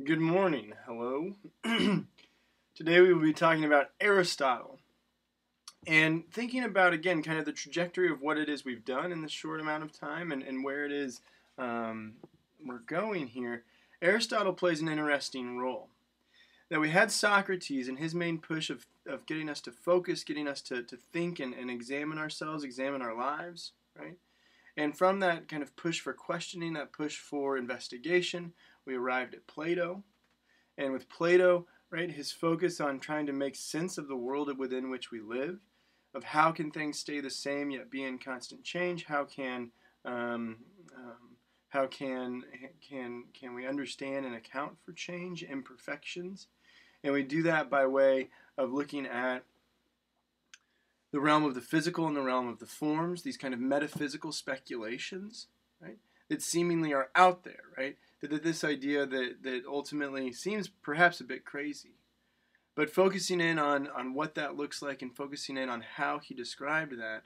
Good morning. Hello. Today we will be talking about Aristotle and thinking about, again, kind of the trajectory of what it is we've done in this short amount of time and where it is um, we're going here. Aristotle plays an interesting role. That we had Socrates and his main push of getting us to focus, getting us to think and examine ourselves, examine our lives, right? And from that kind of push for questioning, that push for investigation, we arrived at Plato. And with Plato, right, his focus on trying to make sense of the world within which we live, of how can things stay the same yet be in constant change? Um, um, how can we understand and account for change, imperfections? And we do that by way of looking at the realm of the physical and the realm of the forms, these kind of metaphysical speculations, right, that seemingly are out there, right? That this idea that ultimately seems perhaps a bit crazy. But focusing in on what that looks like and focusing in on how he described that,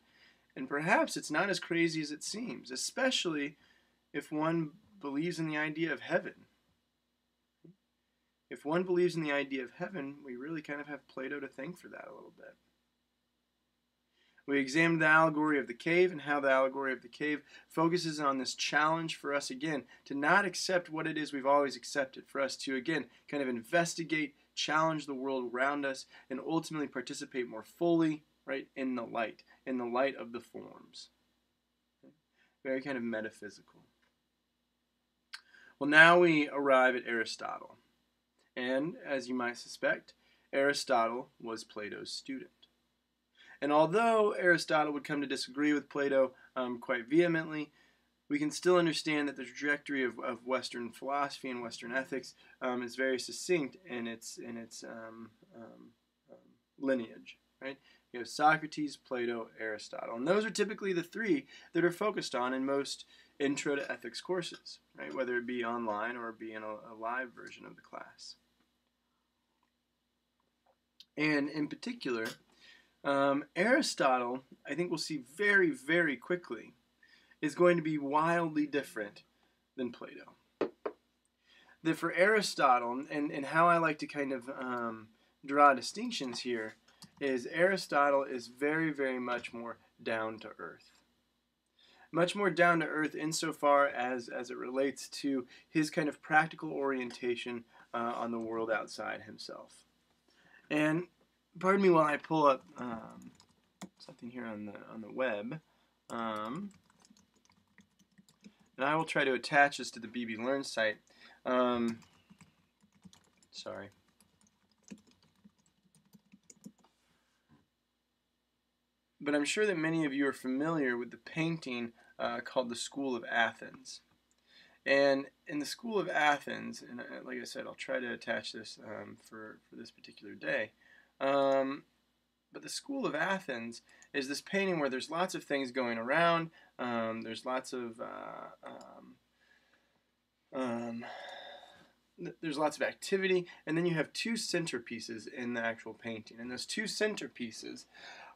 and perhaps it's not as crazy as it seems, especially if one believes in the idea of heaven. If one believes in the idea of heaven, we really kind of have Plato to thank for that a little bit. We examined the allegory of the cave and how the allegory of the cave focuses on this challenge for us, again, to not accept what it is we've always accepted, for us to, again, kind of investigate, challenge the world around us, and ultimately participate more fully, right, in the light of the forms. Very kind of metaphysical. Well, now we arrive at Aristotle. And, as you might suspect, Aristotle was Plato's student. And although Aristotle would come to disagree with Plato quite vehemently, we can still understand that the trajectory of Western philosophy and Western ethics is very succinct in its lineage. Right? You have Socrates, Plato, Aristotle, and those are typically the three that are focused on in most intro to ethics courses, right? Whether it be online or be in a live version of the class. And in particular, Aristotle, I think we'll see very, very quickly, is going to be wildly different than Plato. That for Aristotle, and how I like to kind of draw distinctions here, is Aristotle is very, very much more down to earth. Much more down to earth insofar as it relates to his kind of practical orientation on the world outside himself. And pardon me while I pull up something here on the web, and I will try to attach this to the BB Learn site. Sorry. But I'm sure that many of you are familiar with the painting called the School of Athens. And in the School of Athens, and like I said, I'll try to attach this for this particular day. But the School of Athens is this painting where there's lots of things going around. There's lots of activity, and then you have two centerpieces in the actual painting. And those two centerpieces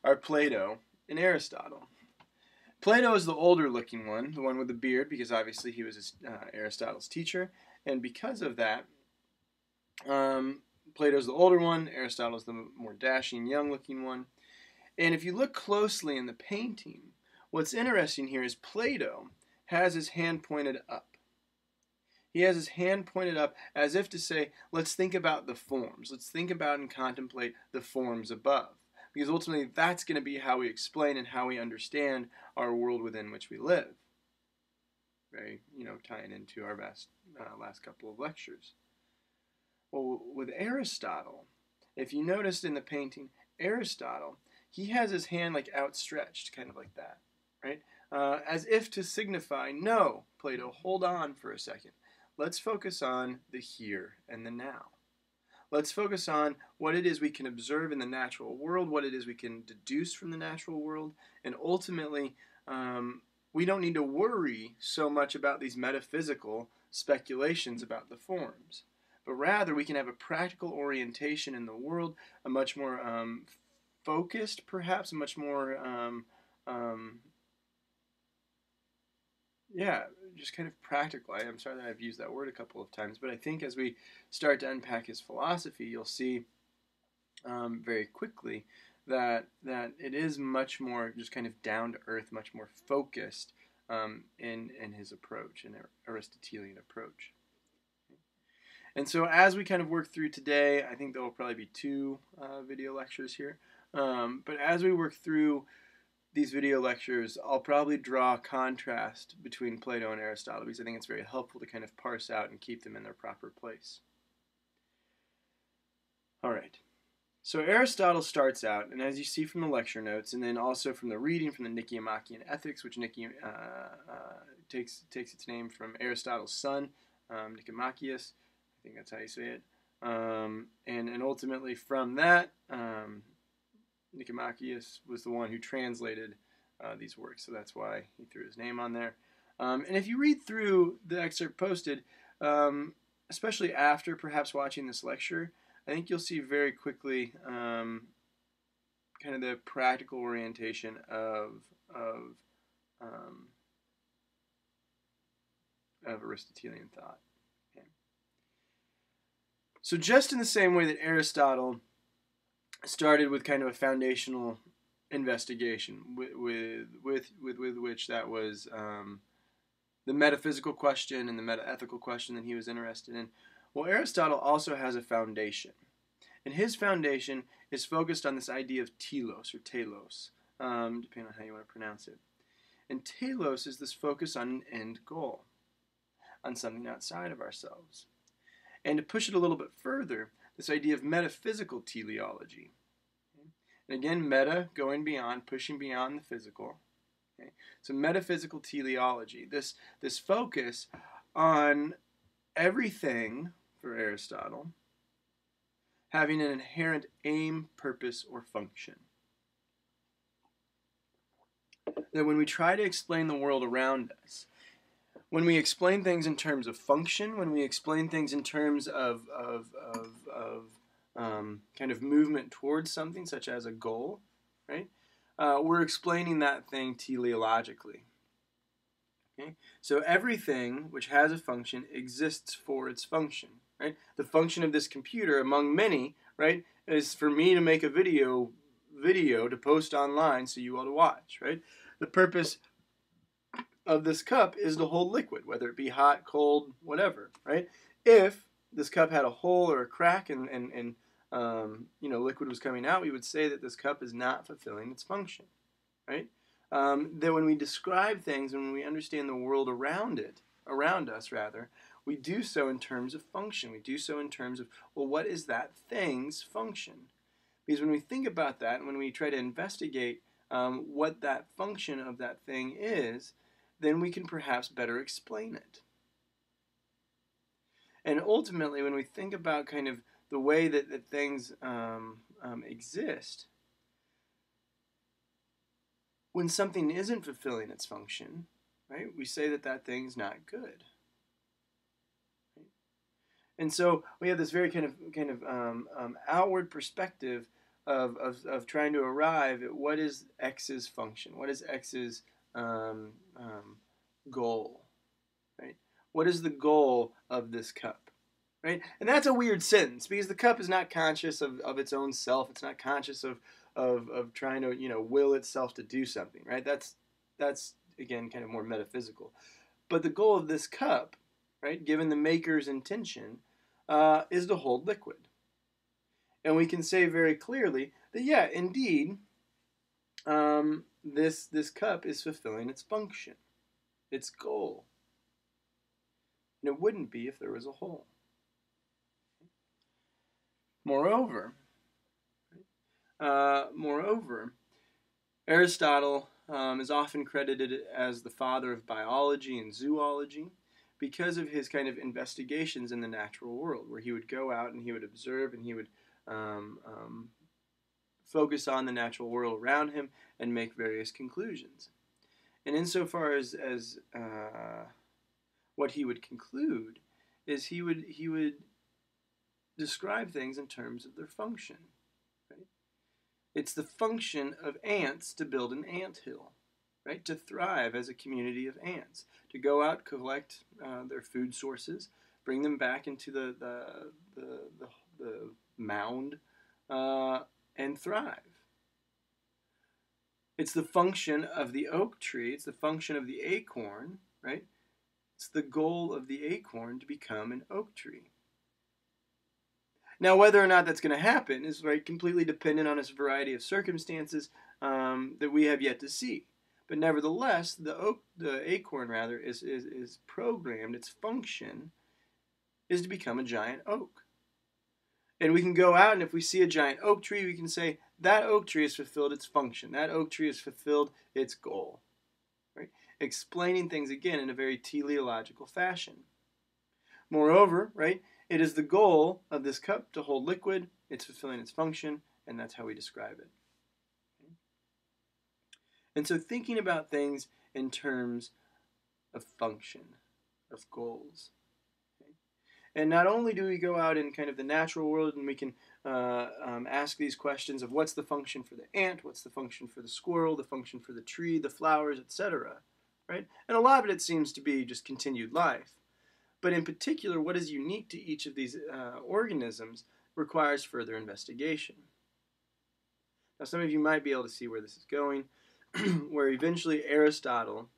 are Plato and Aristotle. Plato is the older looking one, the one with the beard, because obviously he was Aristotle's teacher, and because of that, Plato's the older one, Aristotle's the more dashing, young looking one. And if you look closely in the painting, what's interesting here is Plato has his hand pointed up. He has his hand pointed up as if to say, let's think about the forms. Let's think about and contemplate the forms above. Because ultimately that's going to be how we explain and how we understand our world within which we live. Very, tying into our last couple of lectures. Well, with Aristotle, if you noticed in the painting, Aristotle, he has his hand like outstretched, kind of like that, right? As if to signify, no, Plato, hold on for a second. Let's focus on the here and the now. Let's focus on what it is we can observe in the natural world, what it is we can deduce from the natural world, and ultimately, we don't need to worry so much about these metaphysical speculations about the forms, but rather we can have a practical orientation in the world, a much more focused, perhaps, a much more, just kind of practical. I'm sorry that I've used that word a couple of times, but I think as we start to unpack his philosophy, you'll see very quickly that it is much more just kind of down to earth, much more focused in his approach, an Aristotelian approach. And so as we kind of work through today, I think there will probably be 2 video lectures here. But as we work through these video lectures, I'll probably draw a contrast between Plato and Aristotle, because I think it's very helpful to kind of parse out and keep them in their proper place. All right. So Aristotle starts out, and as you see from the lecture notes, and then also from the reading from the Nicomachean Ethics, which takes its name from Aristotle's son, Nicomacheus. I think that's how you say it. And ultimately from that, Nicomacheus was the one who translated these works, so that's why he threw his name on there. And if you read through the excerpt posted, especially after perhaps watching this lecture, I think you'll see very quickly kind of the practical orientation of Aristotelian thought. Okay. So just in the same way that Aristotle started with kind of a foundational investigation with which that was the metaphysical question and the metaethical question that he was interested in. Well, Aristotle also has a foundation, and his foundation is focused on this idea of telos, or telos, depending on how you want to pronounce it. And telos is this focus on an end goal, on something outside of ourselves. And to push it a little bit further, this idea of metaphysical teleology. Okay? And again, meta, going beyond, pushing beyond the physical. Okay? So metaphysical teleology, this focus on everything, for Aristotle, having an inherent aim, purpose, or function. That when we try to explain the world around us, when we explain things in terms of function, when we explain things in terms of kind of movement towards something, such as a goal, right? We're explaining that thing teleologically. Okay? So everything which has a function exists for its function. Right? The function of this computer, among many, right, is for me to make a video to post online so you all to watch. Right? The purpose of this cup is to hold liquid, whether it be hot, cold, whatever. Right? If this cup had a hole or a crack and liquid was coming out, we would say that this cup is not fulfilling its function. Right? That when we describe things and when we understand the world around us, we do so in terms of function. We do so in terms of, well, what is that thing's function? Because when we think about that and when we try to investigate what that function of that thing is, then we can perhaps better explain it. And ultimately, when we think about kind of the way that things exist, when something isn't fulfilling its function, right, we say that thing's not good. And so we have this very kind of outward perspective of trying to arrive at what is X's function, what is X's goal, right? What is the goal of this cup, right? And that's a weird sentence because the cup is not conscious of its own self. It's not conscious of trying to will itself to do something, right? That's again kind of more metaphysical. But the goal of this cup, right, given the maker's intention, is to hold liquid. And we can say very clearly that, yeah, indeed, this cup is fulfilling its function, its goal. And it wouldn't be if there was a hole. Moreover, Aristotle is often credited as the father of biology and zoology, because of his kind of investigations in the natural world, where he would go out and he would observe and he would focus on the natural world around him and make various conclusions. And insofar as what he would conclude is he would describe things in terms of their function. Right? It's the function of ants to build an anthill. right? To thrive as a community of ants, to go out, collect their food sources, bring them back into the mound, and thrive. It's the function of the oak tree. It's the function of the acorn, right? It's the goal of the acorn to become an oak tree. Now, whether or not that's going to happen is completely dependent on a variety of circumstances that we have yet to see. But nevertheless, the acorn is programmed. Its function is to become a giant oak. And we can go out, and if we see a giant oak tree, we can say that oak tree has fulfilled its function. That oak tree has fulfilled its goal. Right? Explaining things again in a very teleological fashion. Moreover, right, it is the goal of this cup to hold liquid. It's fulfilling its function, and that's how we describe it. Okay? And so thinking about things in terms of function, of goals. Okay? And not only do we go out in kind of the natural world and we can ask these questions of what's the function for the ant, what's the function for the squirrel, the function for the tree, the flowers, etc. Right? And a lot of it seems to be just continued life. But in particular, what is unique to each of these organisms requires further investigation. Now, some of you might be able to see where this is going, where eventually Aristotle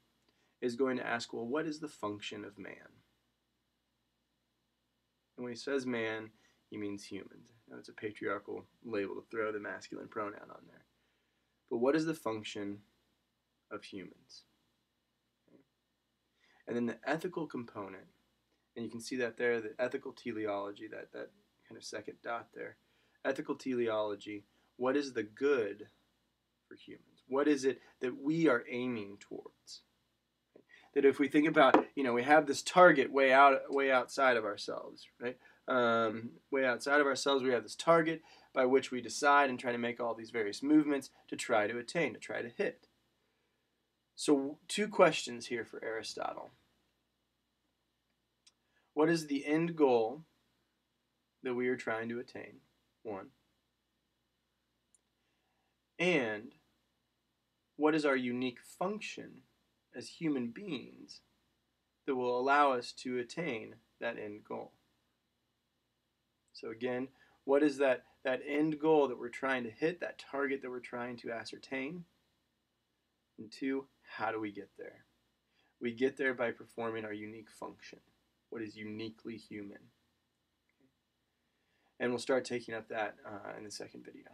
is going to ask, well, what is the function of man? And when he says man, he means humans. Now, it's a patriarchal label to throw the masculine pronoun on there. But what is the function of humans? Okay. And then the ethical component. And you can see that there, the ethical teleology, that kind of second dot there. Ethical teleology, what is the good for humans? What is it that we are aiming towards? Okay. That if we think about, we have this target way outside of ourselves, right? Way outside of ourselves, we have this target by which we decide and try to make all these various movements to try to attain, to try to hit. So 2 questions here for Aristotle. What is the end goal that we are trying to attain? 1. And what is our unique function as human beings that will allow us to attain that end goal? So again, what is that end goal that we're trying to hit, that target that we're trying to ascertain? And 2, how do we get there? We get there by performing our unique function. What is uniquely human? And we'll start taking up that in the second video.